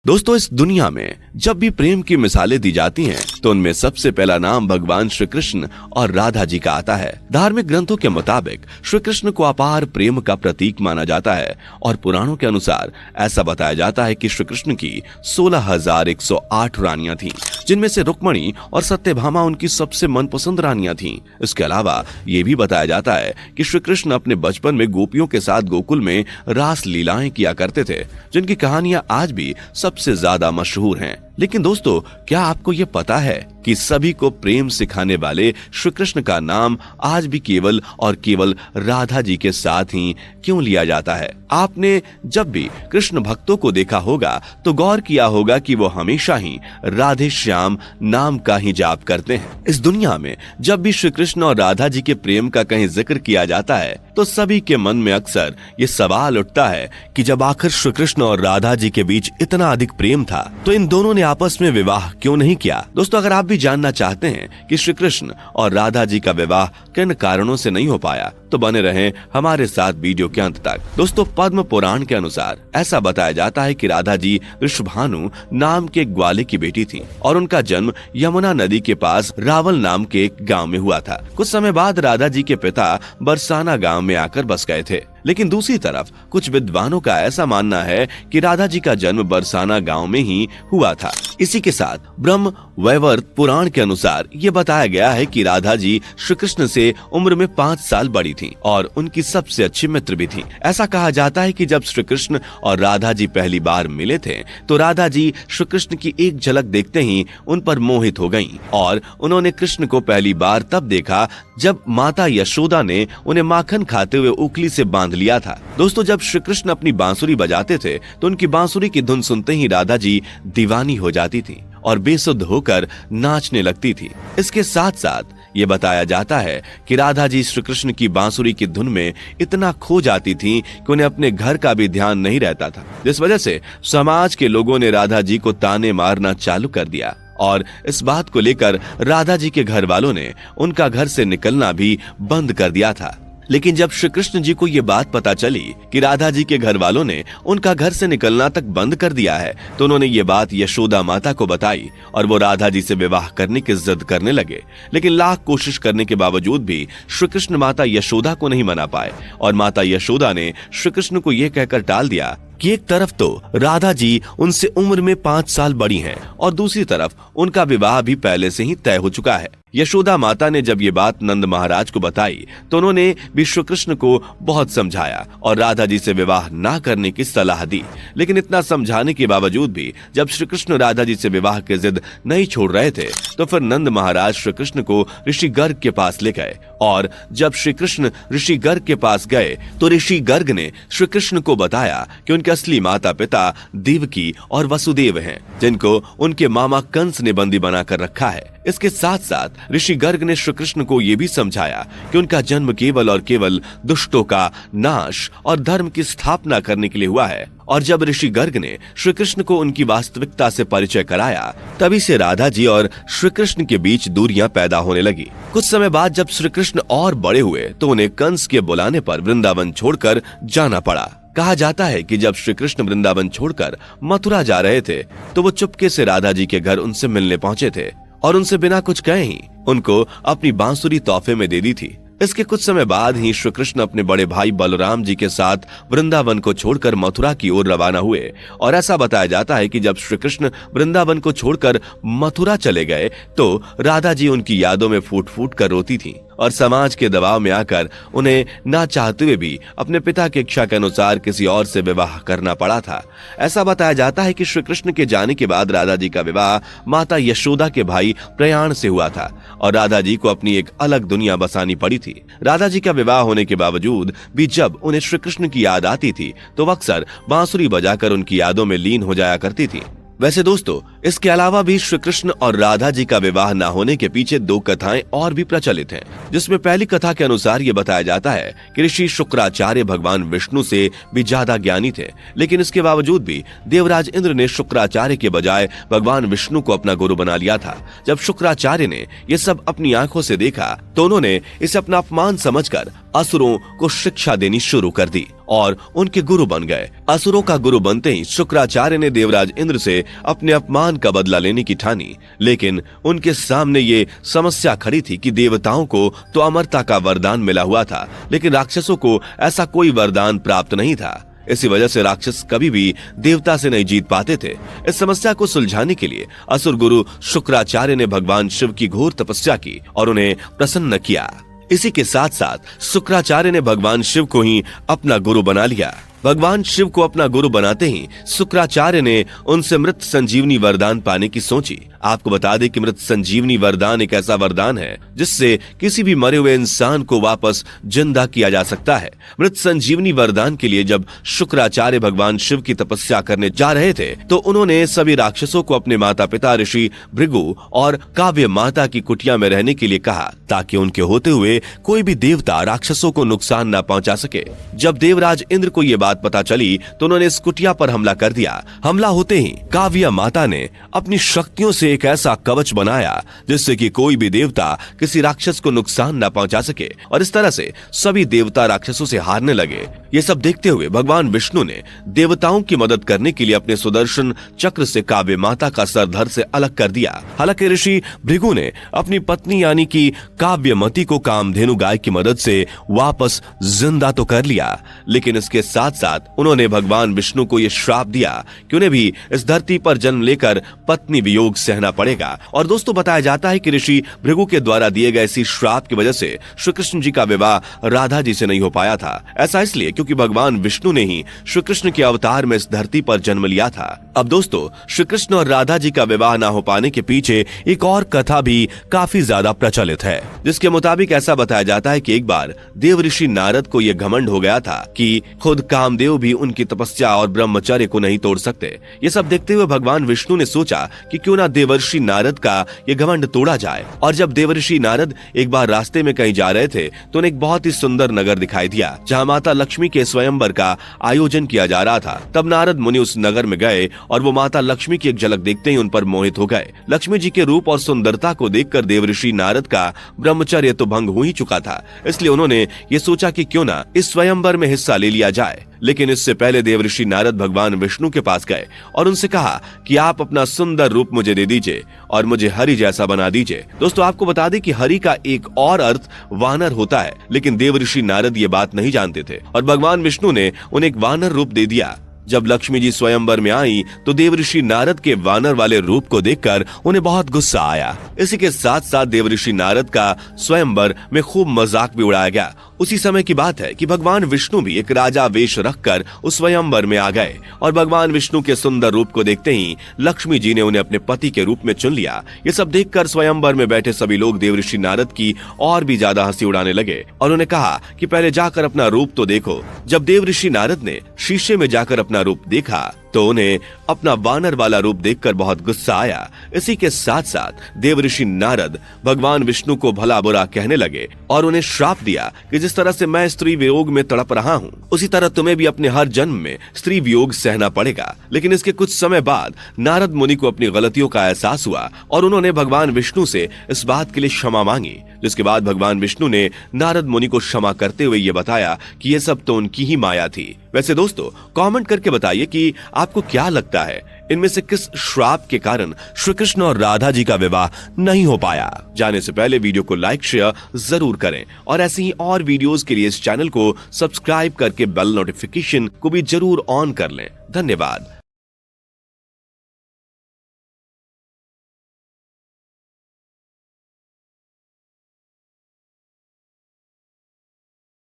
दोस्तों, इस दुनिया में जब भी प्रेम की मिसालें दी जाती हैं, तो उनमें सबसे पहला नाम भगवान श्री कृष्ण और राधा जी का आता है। धार्मिक ग्रंथों के मुताबिक श्री कृष्ण को अपार प्रेम का प्रतीक माना जाता है और पुराणों के अनुसार ऐसा बताया जाता है कि श्री कृष्ण की 16,108 रानियां थीं, जिनमें से रुक्मणी और सत्यभामा उनकी सबसे मनपसंद रानियां थीं। इसके अलावा ये भी बताया जाता है कि श्री कृष्ण अपने बचपन में गोपियों के साथ गोकुल में रास लीलाएं किया करते थे, जिनकी कहानियां आज भी सबसे ज्यादा मशहूर हैं। लेकिन दोस्तों, क्या आपको ये पता है कि सभी को प्रेम सिखाने वाले श्री कृष्ण का नाम आज भी केवल और केवल राधा जी के साथ ही क्यों लिया जाता है? आपने जब भी कृष्ण भक्तों को देखा होगा तो गौर किया होगा कि वो हमेशा ही राधे श्याम नाम का ही जाप करते हैं। इस दुनिया में जब भी श्री कृष्ण और राधा जी के प्रेम का कहीं जिक्र किया जाता है तो सभी के मन में अक्सर ये सवाल उठता है कि जब आखिर श्री कृष्ण और राधा जी के बीच इतना अधिक प्रेम था तो इन दोनों ने आपस में विवाह क्यों नहीं किया? दोस्तों, अगर आप भी जानना चाहते हैं कि श्री कृष्ण और राधा जी का विवाह किन कारणों से नहीं हो पाया, तो बने रहें हमारे साथ वीडियो के अंत तक। दोस्तों, पद्म पुराण के अनुसार ऐसा बताया जाता है कि राधा जी ऋषभानु नाम के एक ग्वाले की बेटी थी और उनका जन्म यमुना नदी के पास रावल नाम के एक गांव में हुआ था। कुछ समय बाद राधा जी के पिता बरसाना गांव में आकर बस गए थे। लेकिन दूसरी तरफ कुछ विद्वानों का ऐसा मानना है कि राधा जी का जन्म बरसाना गांव में ही हुआ था। इसी के साथ ब्रह्म वैवर्त पुराण के अनुसार ये बताया गया है कि राधा जी श्री कृष्ण से उम्र में 5 साल बड़ी थीं और उनकी सबसे अच्छी मित्र भी थीं। ऐसा कहा जाता है कि जब श्री कृष्ण और राधा जी पहली बार मिले थे तो राधा जी श्री कृष्ण की एक झलक देखते ही उन पर मोहित हो गईं और उन्होंने कृष्ण को पहली बार तब देखा जब माता यशोदा ने उन्हें माखन खाते हुए उखली से बांध लिया था। दोस्तों, जब श्री कृष्ण अपनी बांसुरी बजाते थे तो उनकी बांसुरी की धुन सुनते ही राधा जी दीवानी हो जाती थी और बेसुध होकर नाचने लगती थी। इसके साथ साथ ये बताया जाता है कि राधा जी श्री कृष्ण की बांसुरी की धुन में इतना खो जाती थीं कि उन्हें अपने घर का भी ध्यान नहीं रहता था, जिस वजह से समाज के लोगों ने राधा जी को ताने मारना चालू कर दिया और इस बात को लेकर राधा जी के घर वालों ने उनका घर से निकलना भी बंद कर दिया था। लेकिन जब श्री कृष्ण जी को ये बात पता चली कि राधा जी के घर वालों ने उनका घर से निकलना तक बंद कर दिया है, तो उन्होंने ये बात यशोदा माता को बताई और वो राधा जी से विवाह करने की जिद करने लगे। लेकिन लाख कोशिश करने के बावजूद भी श्री कृष्ण माता यशोदा को नहीं मना पाए और माता यशोदा ने श्री कृष्ण को ये कहकर टाल दिया कि एक तरफ तो राधा जी उनसे उम्र में 5 साल बड़ी हैं और दूसरी तरफ उनका विवाह भी पहले से ही तय हो चुका है। यशोदा माता ने जब ये बात नंद महाराज को बताई तो उन्होंने भी श्री कृष्ण को बहुत समझाया और राधा जी से विवाह ना करने की सलाह दी। लेकिन इतना समझाने के बावजूद भी जब श्री कृष्ण राधा जी से विवाह की जिद नहीं छोड़ रहे थे तो फिर नंद महाराज श्री कृष्ण को ऋषि गर्ग के पास ले गए और जब श्री कृष्ण ऋषि गर्ग के पास गए तो ऋषि गर्ग ने श्री कृष्ण को बताया कि उनके असली माता पिता देवकी और वसुदेव हैं, जिनको उनके मामा कंस ने बंदी बनाकर रखा है। इसके साथ साथ ऋषि गर्ग ने श्री कृष्ण को यह भी समझाया कि उनका जन्म केवल और केवल दुष्टों का नाश और धर्म की स्थापना करने के लिए हुआ है। और जब ऋषि गर्ग ने श्री कृष्ण को उनकी वास्तविकता से परिचय कराया, तभी से राधा जी और श्री कृष्ण के बीच दूरियां पैदा होने लगी। कुछ समय बाद जब श्री कृष्ण और बड़े हुए तो उन्हें कंस के बुलाने पर वृंदावन छोड़कर जाना पड़ा। कहा जाता है कि जब श्री कृष्ण वृंदावन छोड़कर मथुरा जा रहे थे तो वो चुपके से राधा जी के घर उनसे मिलने पहुंचे थे और उनसे बिना कुछ कहे ही उनको अपनी बांसुरी तोहफे में दे दी थी। इसके कुछ समय बाद ही श्री कृष्ण अपने बड़े भाई बलराम जी के साथ वृंदावन को छोड़कर मथुरा की ओर रवाना हुए और ऐसा बताया जाता है कि जब श्री कृष्ण वृंदावन को छोड़कर मथुरा चले गए तो राधा जी उनकी यादों में फूट फूट कर रोती थीं और समाज के दबाव में आकर उन्हें ना चाहते हुए भी अपने पिता की इच्छा के अनुसार किसी और से विवाह करना पड़ा था। ऐसा बताया जाता है कि श्री कृष्ण के जाने के बाद राधा जी का विवाह माता यशोदा के भाई प्रयाण से हुआ था और राधा जी को अपनी एक अलग दुनिया बसानी पड़ी थी। राधा जी का विवाह होने के बावजूद भी जब उन्हें श्री कृष्ण की याद आती थी तो वो अक्सर बांसुरी बजाकर उनकी यादों में लीन हो जाया करती थी। वैसे दोस्तों, इसके अलावा भी श्री कृष्ण और राधा जी का विवाह न होने के पीछे 2 कथाएं और भी प्रचलित हैं, जिसमें पहली कथा के अनुसार ये बताया जाता है कि ऋषि शुक्राचार्य भगवान विष्णु से भी ज्यादा ज्ञानी थे, लेकिन इसके बावजूद भी देवराज इंद्र ने शुक्राचार्य के बजाय भगवान विष्णु को अपना गुरु बना लिया था। जब शुक्राचार्य ने ये सब अपनी आंखों से देखा तो उन्होंने इसे अपना अपमान समझकर असुरों को शिक्षा देनी शुरू कर दी और उनके गुरु बन गए। असुरों का गुरु बनते ही शुक्राचार्य ने देवराज इंद्र से अपने अपमान का बदला लेने की ठानी, लेकिन उनके सामने ये समस्या खड़ी थी कि देवताओं को तो अमरता का वरदान मिला हुआ था, लेकिन राक्षसों को ऐसा कोई वरदान प्राप्त नहीं था। इसी वजह से राक्षस कभी भी देवता से नहीं जीत पाते थे। इस समस्या को सुलझाने के लिए असुर गुरु शुक्राचार्य ने भगवान शिव की घोर तपस्या की और उन्हें प्रसन्न किया। इसी के साथ साथ शुक्राचार्य ने भगवान शिव को ही अपना गुरु बना लिया। भगवान शिव को अपना गुरु बनाते ही शुक्राचार्य ने उनसे मृत संजीवनी वरदान पाने की सोची। आपको बता दें कि मृत संजीवनी वरदान एक ऐसा वरदान है जिससे किसी भी मरे हुए इंसान को वापस जिंदा किया जा सकता है। मृत संजीवनी वरदान के लिए जब शुक्राचार्य भगवान शिव की तपस्या करने जा रहे थे तो उन्होंने सभी राक्षसों को अपने माता पिता ऋषि भृगु और काव्य माता की कुटिया में रहने के लिए कहा, ताकि उनके होते हुए कोई भी देवता राक्षसों को नुकसान न पहुंचा सके। जब देवराज इंद्र को ये बात पता चली तो उन्होंने इस कुटिया पर हमला कर दिया। हमला होते ही काव्य माता ने अपनी शक्तियों से एक ऐसा कवच बनाया जिससे कि कोई भी देवता किसी राक्षस को नुकसान न पहुंचा सके, और इस तरह से सभी देवता राक्षसों से हारने लगे। ये सब देखते हुए भगवान विष्णु ने देवताओं की मदद करने के लिए अपने सुदर्शन चक्र से काव्य माता का सर धड़ से अलग कर दिया। हालांकि ऋषि भृगु ने अपनी पत्नी यानी कि काव्यमती को कामधेनु गाय की मदद से वापस जिंदा तो कर लिया, लेकिन इसके साथ साथ उन्होंने भगवान विष्णु को यह श्राप दिया कि उन्हें भी इस धरती पर जन्म लेकर पत्नी वियोग सहना पड़ेगा। और दोस्तों, बताया जाता है कि ऋषि भृगु के द्वारा दिए गए इसी श्राप की वजह से श्री कृष्ण जी का विवाह राधा जी से नहीं हो पाया था। ऐसा इसलिए क्योंकि भगवान विष्णु ने ही श्री कृष्ण के अवतार में इस धरती पर जन्म लिया था। अब दोस्तों, श्री कृष्ण और राधा जी का विवाह न हो पाने के पीछे एक और कथा भी काफी ज्यादा प्रचलित है, जिसके मुताबिक ऐसा बताया जाता है कि एक बार देव ऋषि नारद को यह घमंड हो गया था कि खुद कामदेव भी उनकी तपस्या और ब्रह्मचर्य को नहीं तोड़ सकते। ये सब देखते हुए भगवान विष्णु ने सोचा कि क्यों ना देवर्षि नारद का ये घमंड तोड़ा जाए। और जब देवर्षि नारद एक बार रास्ते में कहीं जा रहे थे तो उन्हें एक बहुत ही सुंदर नगर दिखाई दिया जहाँ माता लक्ष्मी के स्वयंवर का आयोजन किया जा रहा था। तब नारद मुनि उस नगर में गए और वो माता लक्ष्मी की एक झलक देखते ही उन पर मोहित हो गए। लक्ष्मी जी के रूप और सुंदरता को देखकर देवर्षि नारद का ब्रह्मचर्य तो भंग हो ही चुका था, इसलिए उन्होंने ये सोचा कि क्यों ना इस स्वयंवर में हिस्सा ले लिया जाए। लेकिन इससे पहले देवर्षि नारद भगवान विष्णु के पास गए और उनसे कहा कि आप अपना सुंदर रूप मुझे दे दीजिए और मुझे हरि जैसा बना दीजिए। दोस्तों, आपको बता दें कि हरि का एक और अर्थ वानर होता है, लेकिन देवर्षि नारद ये बात नहीं जानते थे और भगवान विष्णु ने उन्हें एक वानर रूप दे दिया। जब लक्ष्मी जी स्वयंवर में आई तो देवर्षि नारद के वानर वाले रूप को देखकर उन्हें बहुत गुस्सा आया। इसी के साथ साथ देवर्षि नारद का स्वयंवर में खूब मजाक भी उड़ाया गया। उसी समय की बात है कि भगवान विष्णु भी एक राजा वेश रखकर उस स्वयंवर में आ गए और भगवान विष्णु के सुंदर रूप को देखते ही लक्ष्मी जी ने उन्हें अपने पति के रूप में चुन लिया। ये सब देखकर स्वयंवर में बैठे सभी लोग देवर्षि नारद की और भी ज्यादा हंसी उड़ाने लगे और उन्हें कहा कि पहले जाकर अपना रूप तो देखो। जब देवर्षि नारद ने शीशे में जाकर अपना रूप देखा तो उन्हें अपना वानर वाला रूप देखकर बहुत गुस्सा आया। इसी के साथ साथ देवर्षि नारद भगवान विष्णु को भला बुरा कहने लगे और उन्हें श्राप दिया कि जिस तरह से मैं स्त्री वियोग में तड़प रहा हूँ उसी तरह तुम्हें भी अपने हर जन्म में स्त्री वियोग सहना पड़ेगा। लेकिन इसके कुछ समय बाद नारद मुनि को अपनी गलतियों का एहसास हुआ और उन्होंने भगवान विष्णु से इस बात के लिए क्षमा मांगी, जिसके बाद भगवान विष्णु ने नारद मुनि को क्षमा करते हुए ये बताया कि ये सब तो उनकी ही माया थी। वैसे दोस्तों, कमेंट करके बताइए कि आपको क्या लगता है इनमें से किस श्राप के कारण श्री कृष्ण और राधा जी का विवाह नहीं हो पाया। जाने से पहले वीडियो को लाइक शेयर जरूर करें और ऐसे ही और वीडियोस के लिए इस चैनल को सब्सक्राइब करके बेल नोटिफिकेशन को भी जरूर ऑन कर लें। धन्यवाद।